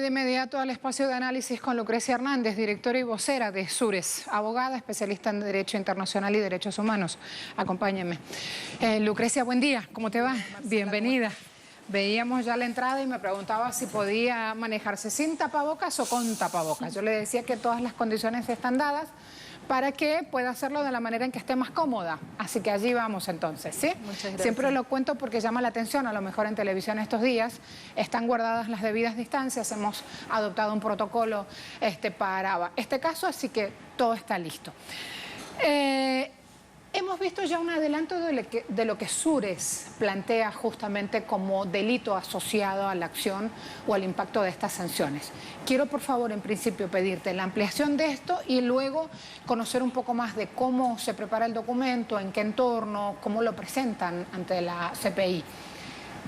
de inmediato al espacio de análisis con Lucrecia Hernández, directora y vocera de Sures, abogada, especialista en Derecho Internacional y Derechos Humanos. Acompáñenme. Lucrecia, buen día. ¿Cómo te va? Marcela, bienvenida. Veíamos ya la entrada y me preguntaba si podía manejarse sin tapabocas o con tapabocas. Yo le decía que todas las condiciones están dadas para que pueda hacerlo de la manera en que esté más cómoda. Así que allí vamos entonces, ¿sí? Muchas gracias. Siempre lo cuento porque llama la atención, a lo mejor en televisión estos días están guardadas las debidas distancias, hemos adoptado un protocolo para este caso, así que todo está listo. Hemos visto ya un adelanto de lo que Sures plantea justamente como delito asociado a la acción o al impacto de estas sanciones. Quiero, por favor, en principio pedirte la ampliación de esto y luego conocer un poco más de cómo se prepara el documento, en qué entorno, cómo lo presentan ante la CPI.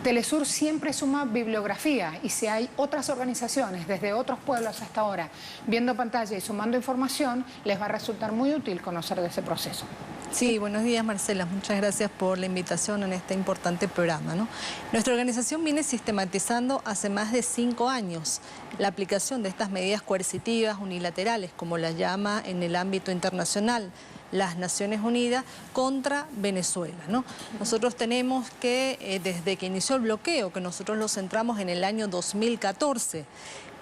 Telesur siempre suma bibliografía y si hay otras organizaciones desde otros pueblos hasta ahora viendo pantalla y sumando información, les va a resultar muy útil conocer de ese proceso. Sí, buenos días Marcela, muchas gracias por la invitación en este importante programa, ¿no? Nuestra organización viene sistematizando hace más de 5 años la aplicación de estas medidas coercitivas unilaterales, como las llama en el ámbito internacional las Naciones Unidas, contra Venezuela, ¿no? Nosotros tenemos que, desde que inició el bloqueo, que nosotros lo centramos en el año 2014,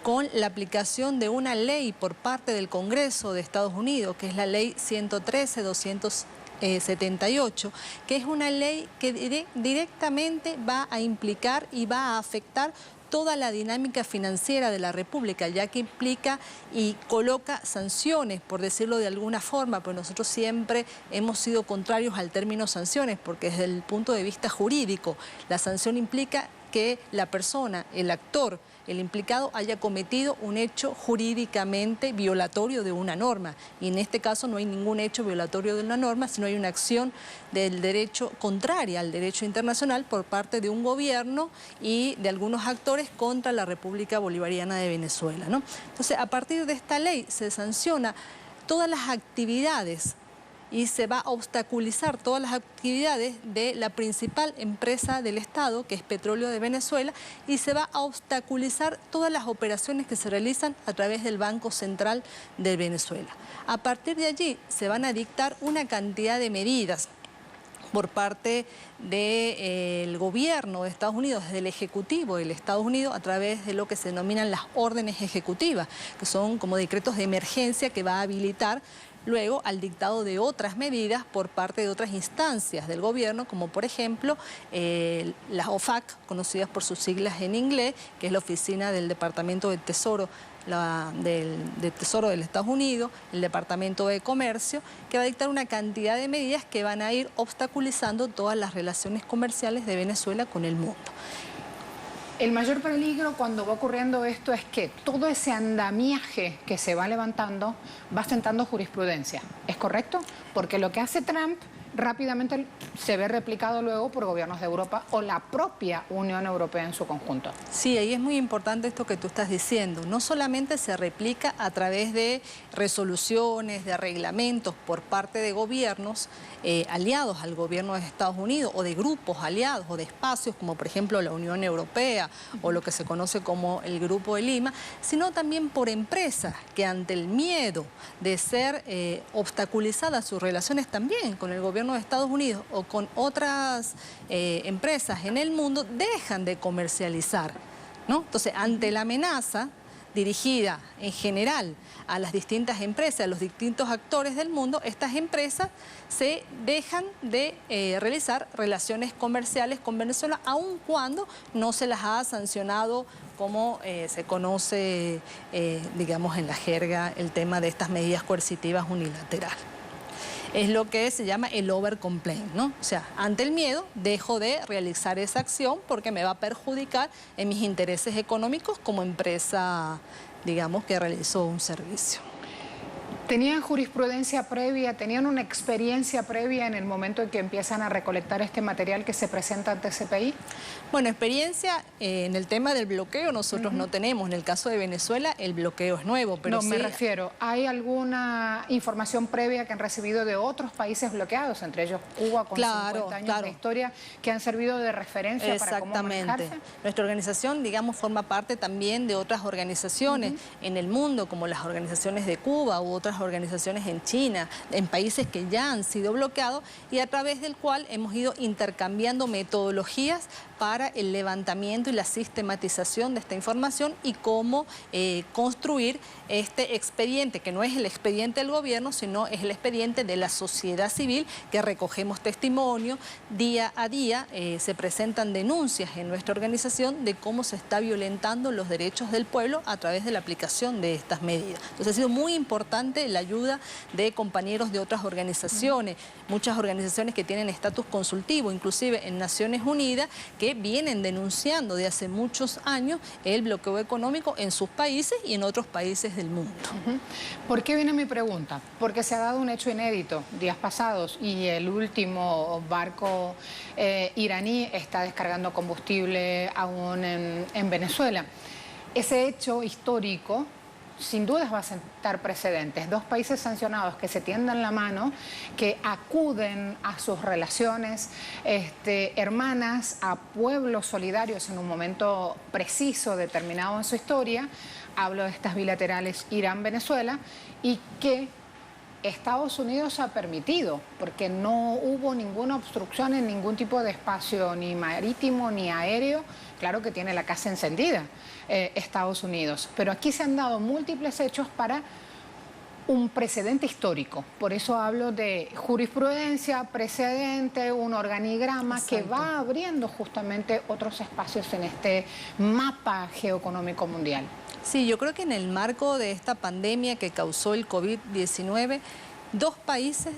con la aplicación de una ley por parte del Congreso de Estados Unidos, que es la ley 113-278, que es una ley que directamente va a implicar y va a afectar toda la dinámica financiera de la República, ya que implica y coloca sanciones, por decirlo de alguna forma, pues nosotros siempre hemos sido contrarios al término sanciones, porque desde el punto de vista jurídico, la sanción implica que la persona, el actor, el implicado haya cometido un hecho jurídicamente violatorio de una norma. Y en este caso no hay ningún hecho violatorio de una norma, sino hay una acción del derecho contraria al derecho internacional por parte de un gobierno y de algunos actores contra la República Bolivariana de Venezuela, ¿no? Entonces, a partir de esta ley se sanciona todas las actividades y se va a obstaculizar todas las actividades de la principal empresa del Estado, que es Petróleo de Venezuela, y se va a obstaculizar todas las operaciones que se realizan a través del Banco Central de Venezuela. A partir de allí se van a dictar una cantidad de medidas por parte del gobierno de Estados Unidos, del Ejecutivo del Estados Unidos, a través de lo que se denominan las órdenes ejecutivas, que son como decretos de emergencia que va a habilitar luego al dictado de otras medidas por parte de otras instancias del gobierno, como por ejemplo las OFAC, conocidas por sus siglas en inglés, que es la Oficina del Departamento del Tesoro del Tesoro de los Estados Unidos, el Departamento de Comercio, que va a dictar una cantidad de medidas que van a ir obstaculizando todas las relaciones comerciales de Venezuela con el mundo. El mayor peligro cuando va ocurriendo esto es que todo ese andamiaje que se va levantando va sentando jurisprudencia, ¿es correcto? Porque lo que hace Trump rápidamente se ve replicado luego por gobiernos de Europa o la propia Unión Europea en su conjunto. Sí, ahí es muy importante esto que tú estás diciendo. No solamente se replica a través de resoluciones, de reglamentos por parte de gobiernos aliados al gobierno de Estados Unidos o de grupos aliados o de espacios como por ejemplo la Unión Europea o lo que se conoce como el Grupo de Lima, sino también por empresas que ante el miedo de ser obstaculizadas sus relaciones también con el gobierno de Estados Unidos o con otras empresas en el mundo dejan de comercializar, ¿no? Entonces, ante la amenaza dirigida en general a las distintas empresas, a los distintos actores del mundo, estas empresas se dejan de realizar relaciones comerciales con Venezuela, aun cuando no se las ha sancionado como se conoce, digamos, en la jerga, el tema de estas medidas coercitivas unilaterales. Es lo que se llama el overcomplaint, ¿no? O sea, ante el miedo dejo de realizar esa acción porque me va a perjudicar en mis intereses económicos como empresa, digamos, que realizó un servicio. ¿Tenían jurisprudencia previa, tenían una experiencia previa en el momento en que empiezan a recolectar este material que se presenta ante CPI? Bueno, experiencia en el tema del bloqueo nosotros no tenemos. En el caso de Venezuela el bloqueo es nuevo, pero no, sí... me refiero, ¿hay alguna información previa que han recibido de otros países bloqueados, entre ellos Cuba con 50 años de historia, que han servido de referencia para cómo manejarse? Nuestra organización, digamos, forma parte también de otras organizaciones en el mundo, como las organizaciones de Cuba u otras organizaciones en China, en países que ya han sido bloqueados y a través del cual hemos ido intercambiando metodologías para el levantamiento y la sistematización de esta información y cómo construir este expediente, que no es el expediente del gobierno, sino es el expediente de la sociedad civil, que recogemos testimonio. Día a día se presentan denuncias en nuestra organización de cómo se está violentando los derechos del pueblo a través de la aplicación de estas medidas. Entonces ha sido muy importante la ayuda de compañeros de otras organizaciones, muchas organizaciones que tienen estatus consultivo, inclusive en Naciones Unidas, que vienen denunciando de hace muchos años el bloqueo económico en sus países y en otros países del mundo. ¿Por qué viene mi pregunta? Porque se ha dado un hecho inédito días pasados y el último barco iraní está descargando combustible aún en Venezuela. Ese hecho histórico sin dudas va a sentar precedentes. Dos países sancionados que se tiendan la mano, que acuden a sus relaciones hermanas, a pueblos solidarios en un momento preciso, determinado en su historia. Hablo de estas bilaterales Irán-Venezuela, y que Estados Unidos ha permitido, porque no hubo ninguna obstrucción en ningún tipo de espacio, ni marítimo ni aéreo. Claro que tiene la casa encendida Estados Unidos, pero aquí se han dado múltiples hechos para un precedente histórico. Por eso hablo de jurisprudencia, precedente, un organigrama. Exacto. Que va abriendo justamente otros espacios en este mapa geoeconómico mundial. Sí, yo creo que en el marco de esta pandemia que causó el COVID-19, dos países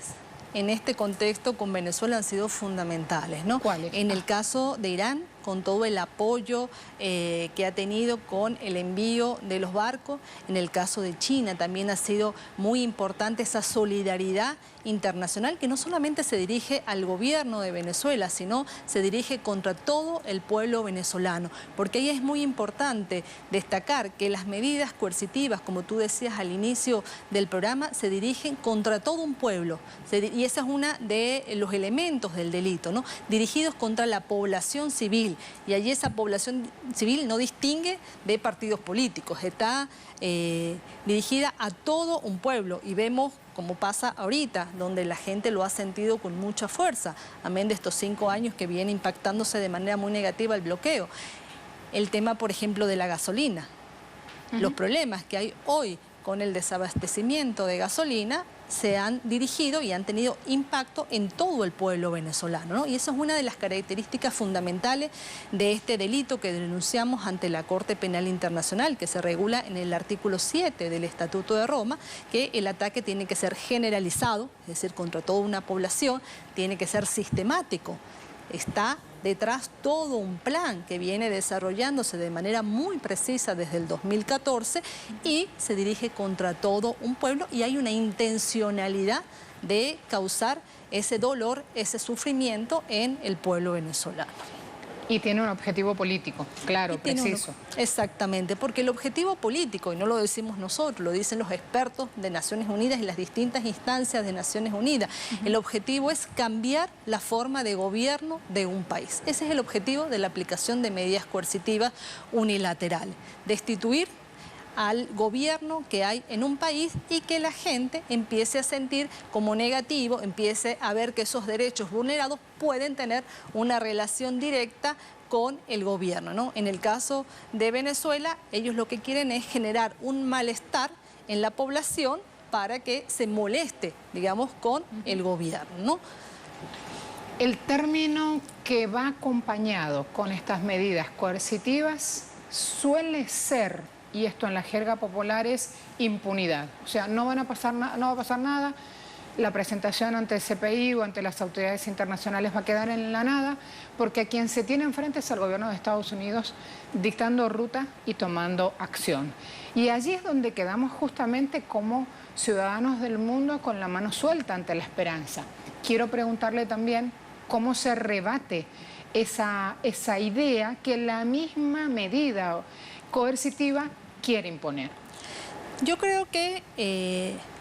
en este contexto con Venezuela han sido fundamentales, ¿no? ¿Cuáles? En el caso de Irán, con todo el apoyo que ha tenido con el envío de los barcos. En el caso de China también ha sido muy importante esa solidaridad internacional que no solamente se dirige al gobierno de Venezuela, sino se dirige contra todo el pueblo venezolano. Porque ahí es muy importante destacar que las medidas coercitivas, como tú decías al inicio del programa, se dirigen contra todo un pueblo. Y ese es uno de los elementos del delito, ¿no? Dirigidos contra la población civil. Y allí esa población civil no distingue de partidos políticos, está dirigida a todo un pueblo y vemos como pasa ahorita, donde la gente lo ha sentido con mucha fuerza, amén de estos 5 años que viene impactándose de manera muy negativa el bloqueo. El tema, por ejemplo, de la gasolina, los problemas que hay hoy con el desabastecimiento de gasolina se han dirigido y han tenido impacto en todo el pueblo venezolano, ¿no? Y eso es una de las características fundamentales de este delito que denunciamos ante la Corte Penal Internacional, que se regula en el artículo 7 del Estatuto de Roma, que el ataque tiene que ser generalizado, es decir, contra toda una población, tiene que ser sistemático. Está detrás todo un plan que viene desarrollándose de manera muy precisa desde el 2014 y se dirige contra todo un pueblo y hay una intencionalidad de causar ese dolor, ese sufrimiento en el pueblo venezolano. Y tiene un objetivo político, claro, preciso. Exactamente, porque el objetivo político, y no lo decimos nosotros, lo dicen los expertos de Naciones Unidas y las distintas instancias de Naciones Unidas, el objetivo es cambiar la forma de gobierno de un país. Ese es el objetivo de la aplicación de medidas coercitivas unilaterales, destituir al gobierno que hay en un país y que la gente empiece a sentir como negativo, empiece a ver que esos derechos vulnerados pueden tener una relación directa con el gobierno, ¿no? En el caso de Venezuela, ellos lo que quieren es generar un malestar en la población para que se moleste, digamos, con el gobierno, ¿no? El término que va acompañado con estas medidas coercitivas suele ser, y esto en la jerga popular es impunidad. O sea, no va a pasar nada, la presentación ante el CPI o ante las autoridades internacionales va a quedar en la nada, porque a quien se tiene enfrente es al gobierno de Estados Unidos dictando ruta y tomando acción. Y allí es donde quedamos justamente como ciudadanos del mundo con la mano suelta ante la esperanza. Quiero preguntarle también cómo se rebate esa idea que la misma medida coercitiva quiere imponer. Yo creo que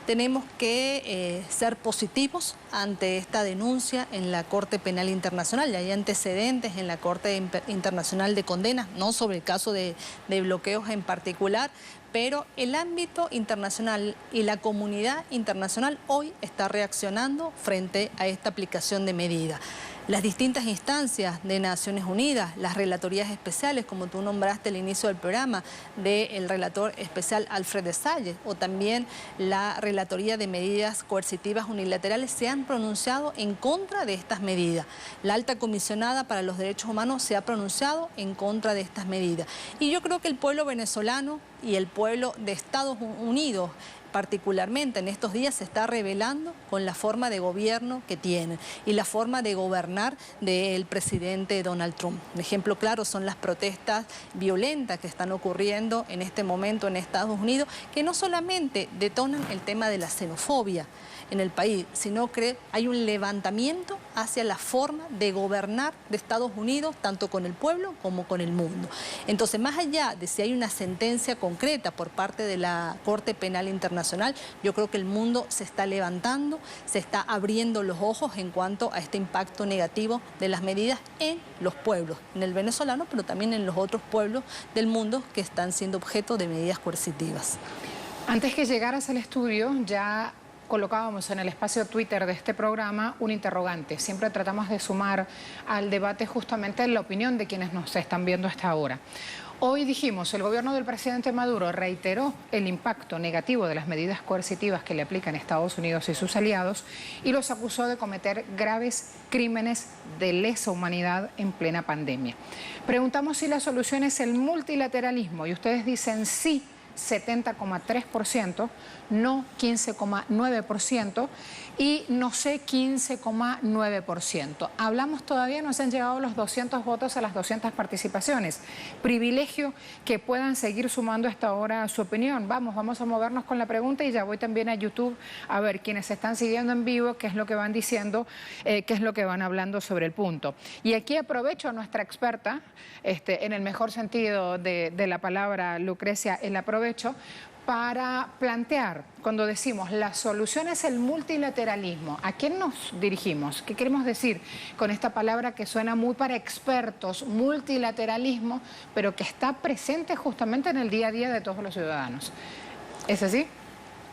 tenemos que ser positivos ante esta denuncia en la Corte Penal Internacional. Ya hay antecedentes en la Corte Internacional de Condenas, no sobre el caso de bloqueos en particular, pero el ámbito internacional y la comunidad internacional hoy está reaccionando frente a esta aplicación de medida. Las distintas instancias de Naciones Unidas, las relatorías especiales, como tú nombraste al inicio del programa, del relator especial Alfred de Salles, o también la relatoría de medidas coercitivas unilaterales, se han pronunciado en contra de estas medidas. La alta comisionada para los derechos humanos se ha pronunciado en contra de estas medidas. Y yo creo que el pueblo venezolano y el pueblo de Estados Unidos, particularmente en estos días, se está rebelando con la forma de gobierno que tienen y la forma de gobernar del presidente Donald Trump. Un ejemplo claro son las protestas violentas que están ocurriendo en este momento en Estados Unidos, que no solamente detonan el tema de la xenofobia en el país, sino que hay un levantamiento hacia la forma de gobernar de Estados Unidos, tanto con el pueblo como con el mundo. Entonces, más allá de si hay una sentencia concreta por parte de la Corte Penal Internacional, yo creo que el mundo se está levantando, se está abriendo los ojos en cuanto a este impacto negativo de las medidas en los pueblos, en el venezolano, pero también en los otros pueblos del mundo que están siendo objeto de medidas coercitivas. Antes que llegaras al estudio, ya colocábamos en el espacio Twitter de este programa un interrogante. Siempre tratamos de sumar al debate justamente la opinión de quienes nos están viendo hasta ahora. Hoy dijimos, el gobierno del presidente Maduro reiteró el impacto negativo de las medidas coercitivas que le aplican Estados Unidos y sus aliados y los acusó de cometer graves crímenes de lesa humanidad en plena pandemia. Preguntamos si la solución es el multilateralismo y ustedes dicen sí, 70,3%, no 15,9% y no sé 15,9%. Hablamos todavía, no se han llegado los 200 votos a las 200 participaciones. Privilegio que puedan seguir sumando a esta hora su opinión. Vamos a movernos con la pregunta y ya voy también a YouTube a ver quienes se están siguiendo en vivo, qué es lo que van diciendo, qué es lo que van hablando sobre el punto. Y aquí aprovecho a nuestra experta, en el mejor sentido de la palabra, Lucrecia, el aprovecho para plantear, cuando decimos la solución es el multilateralismo, ¿a quién nos dirigimos? ¿Qué queremos decir con esta palabra que suena muy para expertos, multilateralismo, pero que está presente justamente en el día a día de todos los ciudadanos? ¿Es así?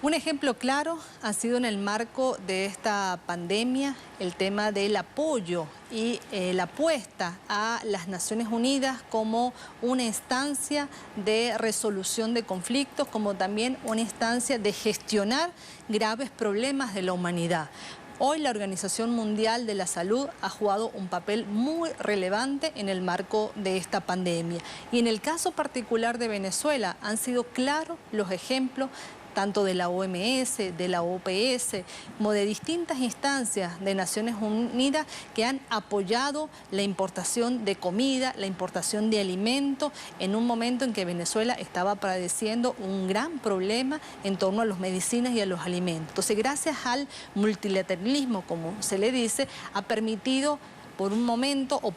Un ejemplo claro ha sido en el marco de esta pandemia el tema del apoyo y la apuesta a las Naciones Unidas como una instancia de resolución de conflictos, como también una instancia de gestionar graves problemas de la humanidad. Hoy la Organización Mundial de la Salud ha jugado un papel muy relevante en el marco de esta pandemia. Y en el caso particular de Venezuela han sido claros los ejemplos tanto de la OMS, de la OPS, como de distintas instancias de Naciones Unidas que han apoyado la importación de comida, la importación de alimentos, en un momento en que Venezuela estaba padeciendo un gran problema en torno a las medicinas y a los alimentos. Entonces, gracias al multilateralismo, como se le dice, ha permitido por un momento o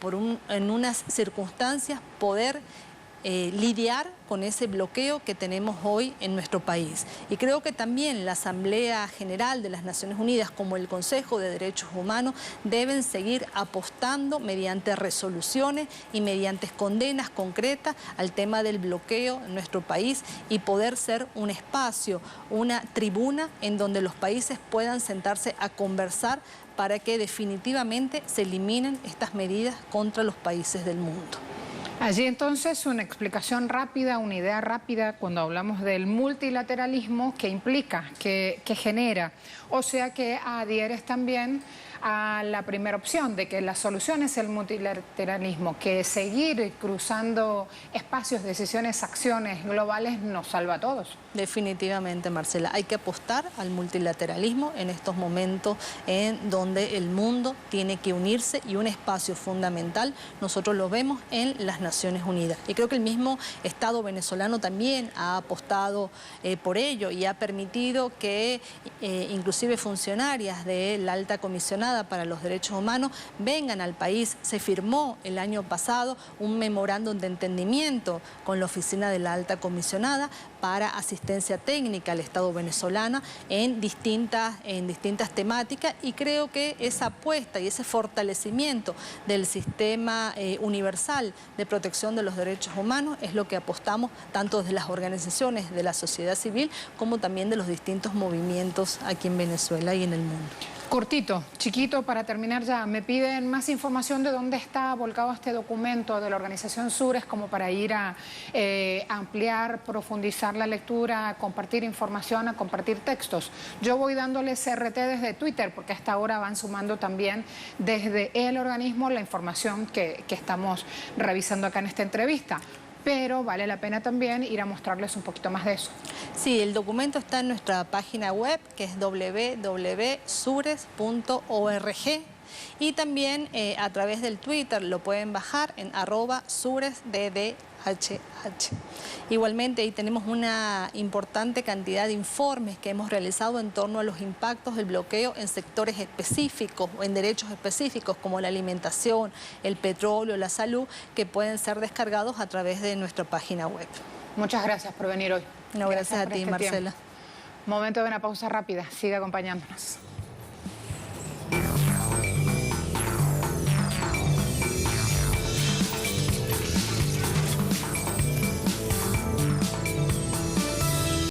en unas circunstancias poder lidiar con ese bloqueo que tenemos hoy en nuestro país. Y creo que también la Asamblea General de las Naciones Unidas, como el Consejo de Derechos Humanos, deben seguir apostando mediante resoluciones y mediante condenas concretas al tema del bloqueo en nuestro país y poder ser un espacio, una tribuna en donde los países puedan sentarse a conversar para que definitivamente se eliminen estas medidas contra los países del mundo. Allí entonces una explicación rápida, una idea rápida cuando hablamos del multilateralismo, que implica, que genera, o sea que adhieres también a la primera opción de que la solución es el multilateralismo, que seguir cruzando espacios, decisiones, acciones globales nos salva a todos. Definitivamente, Marcela, hay que apostar al multilateralismo en estos momentos en donde el mundo tiene que unirse, y un espacio fundamental nosotros lo vemos en las Naciones Unidas. Y creo que el mismo Estado venezolano también ha apostado por ello, y ha permitido que inclusive funcionarias de la Alta Comisionada para los Derechos Humanos vengan al país. Se firmó el año pasado un memorándum de entendimiento con la oficina de la Alta Comisionada para asistencia técnica al Estado venezolano en distintas temáticas, y creo que esa apuesta y ese fortalecimiento del sistema universal de protección de los derechos humanos es lo que apostamos tanto desde las organizaciones de la sociedad civil como también de los distintos movimientos aquí en Venezuela y en el mundo. Cortito, chiquito, para terminar ya, me piden más información de dónde está volcado este documento de la organización Sures, como para ir a ampliar, profundizar la lectura, a compartir información, a compartir textos. Yo voy dándoles RT desde Twitter, porque hasta ahora van sumando también desde el organismo la información que estamos revisando acá en esta entrevista. Pero vale la pena también ir a mostrarles un poquito más de eso. Sí, el documento está en nuestra página web, que es www.sures.org, y también a través del Twitter lo pueden bajar en @suresddhh. Igualmente ahí tenemos una importante cantidad de informes que hemos realizado en torno a los impactos del bloqueo en sectores específicos o en derechos específicos como la alimentación, el petróleo, la salud, que pueden ser descargados a través de nuestra página web. Muchas gracias por venir hoy. No, gracias a ti, Marcela. Momento de una pausa rápida. Sigue acompañándonos.